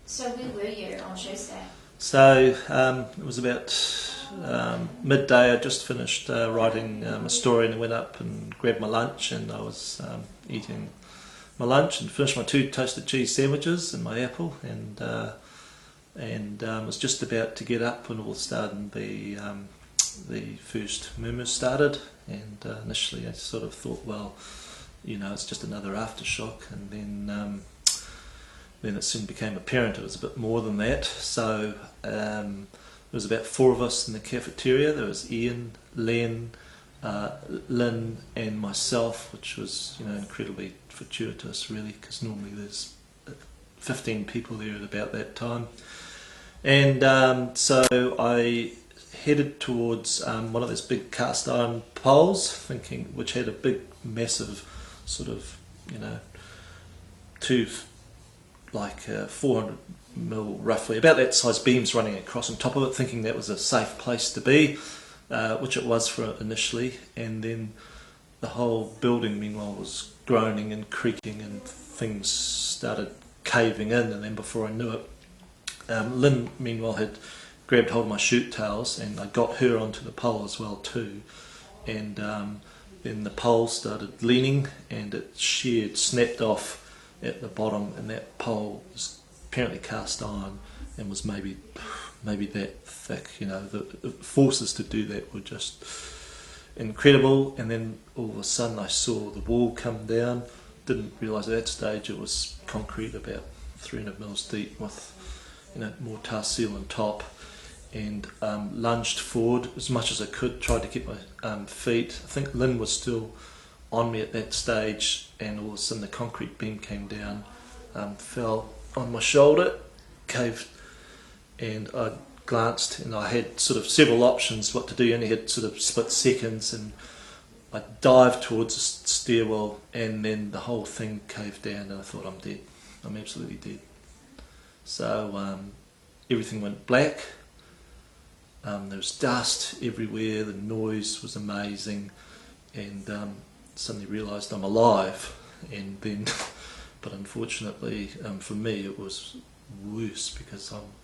So where were you on Tuesday? So it was about midday. I just finished writing a story, and I went up and grabbed my lunch, and I was eating my lunch and finished my 2 toasted cheese sandwiches and my apple, and was just about to get up when all of a sudden the first murmurs started, and initially I sort of thought, well, it's just another aftershock, and then it soon became apparent it was a bit more than that. So there was about 4 of us in the cafeteria. There was Ian, Len, Lynn and myself, which was incredibly fortuitous really, because normally there's 15 people there at about that time. And so I headed towards one of those big cast iron poles, which had a big massive sort of 400 mil roughly, about that size beams running across on top of it, thinking that was a safe place to be, which it was for initially. And then the whole building meanwhile was groaning and creaking, and things started caving in, and then before I knew it, Lynn meanwhile had grabbed hold of my shirt tails, and I got her onto the pole as well too, and then the pole started leaning, and it snapped off at the bottom, and that pole was apparently cast iron and was maybe that thick. The forces to do that were just incredible. And then all of a sudden I saw the wall come down. Didn't realise at that stage it was concrete about 300 mils deep with mortar seal on top, and lunged forward as much as I could, tried to keep my feet. I think Lynn was still on me at that stage, and all of a sudden the concrete beam came down, fell on my shoulder, caved, and I glanced, and I had sort of several options what to do. I only had sort of split seconds, and I dived towards the stairwell, and then the whole thing caved down, and I thought, I'm dead. I'm absolutely dead. So everything went black. There was dust everywhere. The noise was amazing, and suddenly realised I'm alive. And then, but unfortunately for me, it was worse because I'm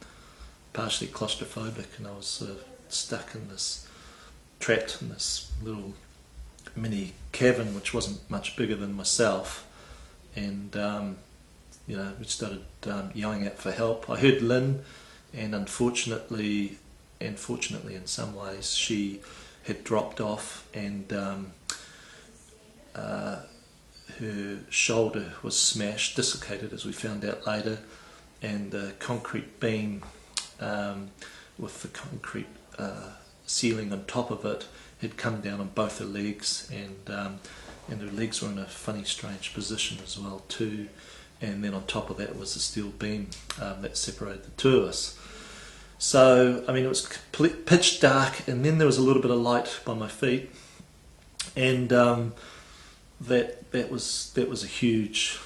partially claustrophobic, and I was sort of trapped in this little mini cavern which wasn't much bigger than myself, and we started yelling out for help. I heard Lynn, and unfortunately in some ways she had dropped off, and her shoulder was smashed, dislocated as we found out later, and the concrete beam with the concrete ceiling on top of it had come down on both her legs, and her legs were in a funny strange position as well too. And then on top of that was the steel beam that separated the 2 of us. So it was pitch dark, and then there was a little bit of light by my feet, and that was a huge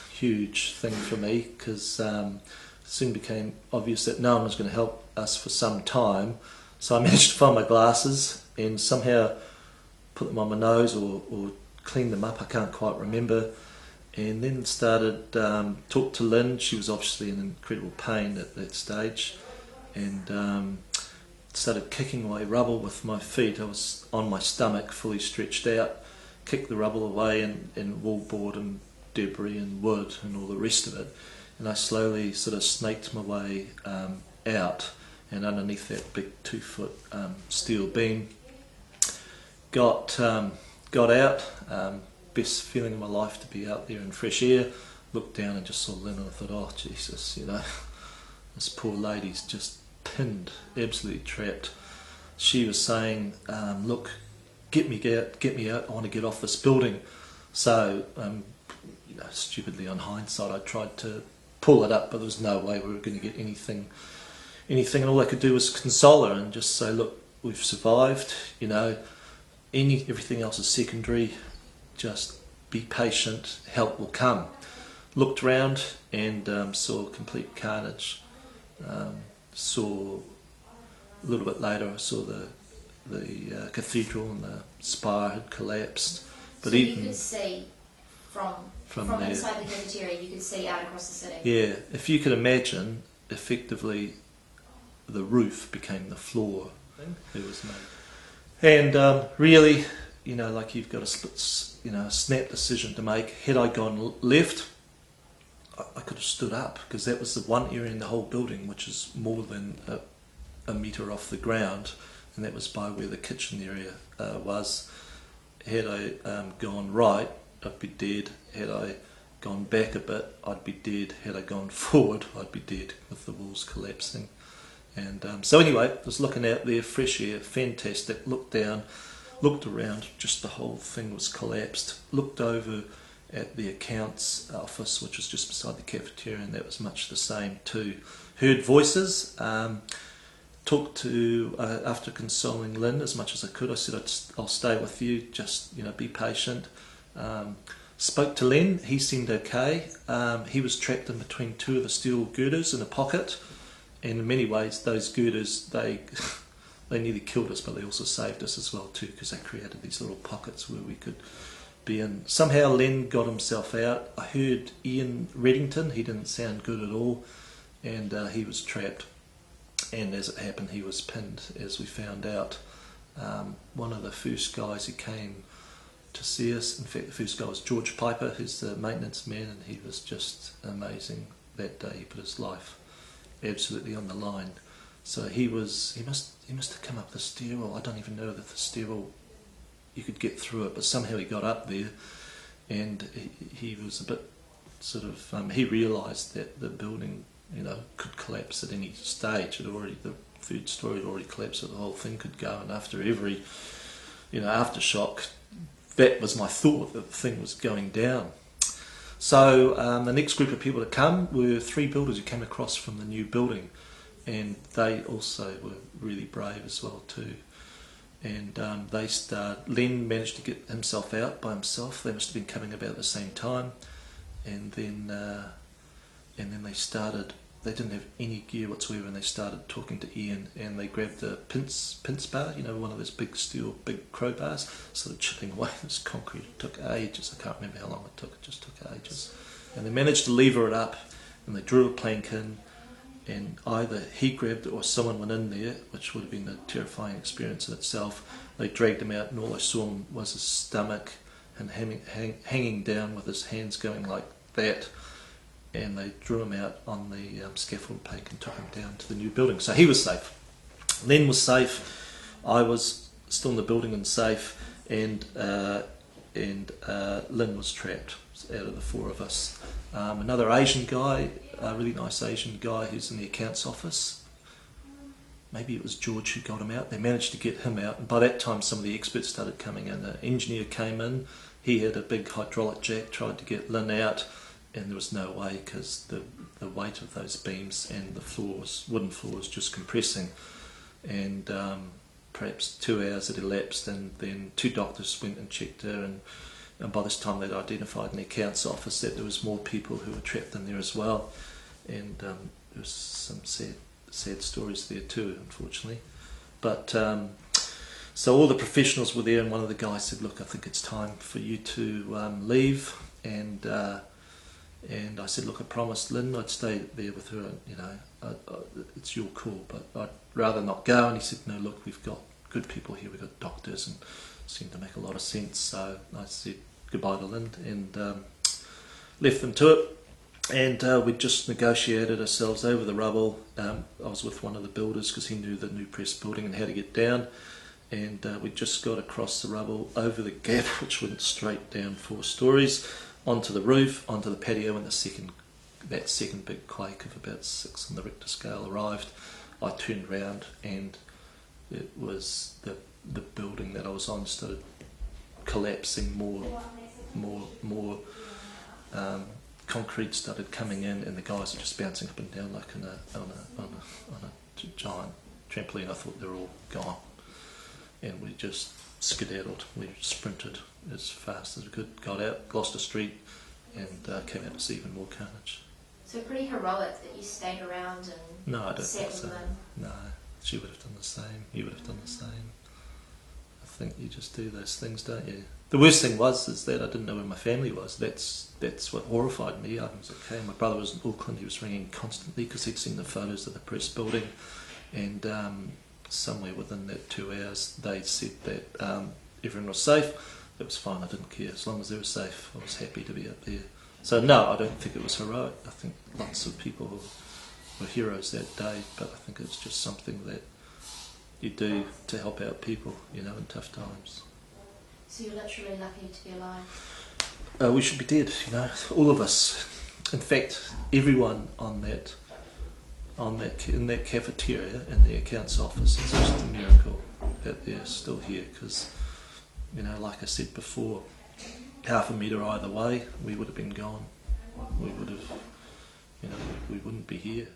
thing for me, because it soon became obvious that no one was going to help us for some time. So I managed to find my glasses and somehow put them on my nose or clean them up, I can't quite remember, and then started talk to Lynn. She was obviously in incredible pain at that stage, and started kicking away rubble with my feet. I was on my stomach, fully stretched out, kicked the rubble away, and wallboard and debris and wood and all the rest of it, and I slowly sort of snaked my way out, and underneath that big 2-foot steel beam, got out. Best feeling of my life to be out there in fresh air. Looked down and just saw Lynn, and I thought, oh Jesus, this poor lady's just pinned, absolutely trapped. She was saying, look, get me out, I want to get off this building. So stupidly on hindsight, I tried to pull it up, but there was no way we were going to get anything, and all I could do was console her and just say, look, we've survived, everything else is secondary, just be patient, help will come. Looked round and saw complete carnage. Saw a little bit later, I saw the cathedral and the spire had collapsed. But so even you could see from there, inside the cafeteria, you could see out across the city. Yeah, if you could imagine effectively the roof became the floor. It was made. And really, like you've got a snap decision to make. Had I gone left, I could have stood up, because that was the one area in the whole building which is more than a metre off the ground, and that was by where the kitchen area was. Had I gone right, I'd be dead. Had I gone back a bit, I'd be dead. Had I gone forward, I'd be dead, with the walls collapsing. And so anyway, I was looking out there, fresh air, fantastic. Looked down, looked around, just the whole thing was collapsed. Looked over at the accounts office, which was just beside the cafeteria, and that was much the same too. Heard voices. Talked to, after consoling Lynn as much as I could, I said, I'll stay with you, just be patient. Spoke to Len, he seemed okay. He was trapped in between two of the steel girders in a pocket, and in many ways those girders, they nearly killed us, but they also saved us as well too, because they created these little pockets where we could be in. Somehow Len got himself out. I heard Ian Reddington, he didn't sound good at all, and he was trapped. And as it happened, he was pinned, as we found out. One of the first guys who came to see us, in fact the first guy was George Piper, who's the maintenance man, and he was just amazing that day. He put his life absolutely on the line. So he must have come up the stairwell. I don't even know that the stairwell, you could get through it, but somehow he got up there, and he was a bit sort of, he realised that the building could collapse at any stage. The third story had already collapsed, so the whole thing could go, and after every aftershock, that was my thought, that the thing was going down. So the next group of people to come were 3 builders who came across from the new building, and they also were really brave as well too. And Len managed to get himself out by himself. They must have been coming about at the same time, and then they started. They didn't have any gear whatsoever, and they started talking to Ian, and they grabbed a pince bar, one of those big crowbars, sort of chipping away this concrete. It took ages. I can't remember how long it took. It just took ages. And they managed to lever it up, and they drew a plank in, and either he grabbed it or someone went in there, which would have been a terrifying experience in itself. They dragged him out, and all I saw was his stomach and hanging down with his hands going like that. And they drew him out on the scaffold peg and took him down to the new building. So he was safe. Len was safe. I was still in the building and safe, and Lynn was trapped out of the 4 of us. Another Asian guy, a really nice Asian guy who's in the accounts office. Maybe it was George who got him out. They managed to get him out, and by that time some of the experts started coming in. An engineer came in. He had a big hydraulic jack, tried to get Lynn out, and there was no way, because the weight of those beams and the wooden floor was just compressing. And perhaps 2 hours had elapsed, and then 2 doctors went and checked her, and by this time they'd identified in the accounts office that there was more people who were trapped in there as well. And there was some sad stories there too, unfortunately. But so all the professionals were there, and one of the guys said, "Look, I think it's time for you to leave." And I said, "Look, I promised Lynn I'd stay there with her, it's your call, but I'd rather not go." And he said, "No, look, we've got good people here, we've got doctors," and it seemed to make a lot of sense. So I said goodbye to Lynn and left them to it. And we just negotiated ourselves over the rubble. I was with one of the builders, because he knew the new press building and how to get down. And we just got across the rubble, over the gap, which went straight down 4 stories, onto the roof, onto the patio, and that second big quake of about 6 on the Richter scale arrived. I turned round, and it was the building that I was on started collapsing. More concrete started coming in, and the guys were just bouncing up and down like on a giant trampoline. I thought they were all gone, and we just skedaddled. We sprinted as fast as we could, got out Gloucester Street, and came out to see even more carnage. So pretty heroic that you stayed around and No, I don't sat think so. with them. No, she would have done the same. You would have done the same. I think you just do those things, don't you? The worst thing is that I didn't know where my family was. That's what horrified me. I was okay. My brother was in Auckland. He was ringing constantly because he'd seen the photos of the press building, and somewhere within that 2 hours they said that everyone was safe. It was fine. I didn't care as long as they were safe. I was happy to be up there. So no, I don't think it was heroic. I think lots of people were heroes that day, but I think it's just something that you do to help out people, you know, in tough times. So you're literally lucky to be alive? We should be dead, you know, all of us. In fact, everyone in that cafeteria in the accounts office, it's just a miracle that they're still here, because, you know, like I said before, half a metre either way, we would have been gone. We would have, you know, we wouldn't be here.